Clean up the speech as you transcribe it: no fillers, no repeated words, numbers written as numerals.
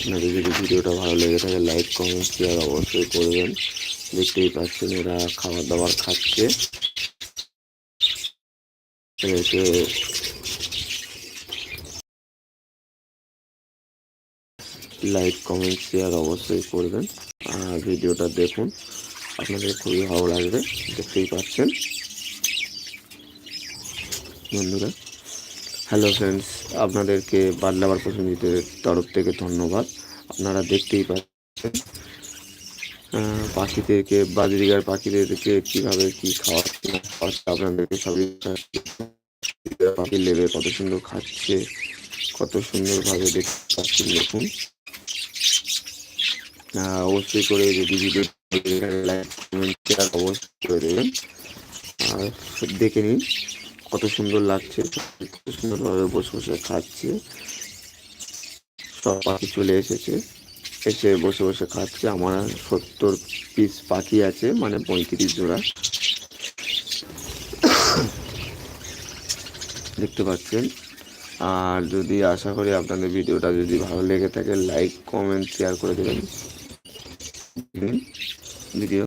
আপনাদের যদি ভিডিওটা ভালো লেগে থাকে লাইক কমেন্ট শেয়ার অবশ্যই করবেন। দেখতেই পাচ্ছেন এরা খাবার দাবার খাচ্ছে। লাইক কমেন্ট শেয়ার অবশ্যই করবেন আর ভিডিওটা দেখুন, আপনাদের খুবই ভালো লাগবে। দেখতেই পাচ্ছেন বন্ধুরা। হ্যালো ফ্রেন্ডস, আপনাদেরকে বার্ড লাভার পছন্দীদের তরফ থেকে ধন্যবাদ। আপনারা দেখতেই পাচ্ছেন পাখিদেরকে, বাজরিগার পাখিদেরকে কীভাবে কী খাওয়াচ্ছে না খাওয়াচ্ছে আপনাদেরকে সবই। পাখির লেবে কত সুন্দর খাচ্ছে, কত সুন্দরভাবে দেখতে পাচ্ছেন। দেখুন অবশ্যই করে যদি ভিডিও লাইক কমেন্ট শেয়ার অবশ্যই করে দেবেন। আর দেখে নিন কত সুন্দর লাগছে, কত সুন্দরভাবে বসে বসে খাচ্ছে। সব পাখি চলে এসেছে, এসে বসে বসে খাচ্ছে। আমার 70 পিস পাখি আছে, মানে 35 জোড়া। দেখতে পাচ্ছেন। আর যদি আশা করি আপনাদের ভিডিওটা যদি ভালো লেগে থাকে লাইক কমেন্ট শেয়ার করে দেবেন ভিডিও।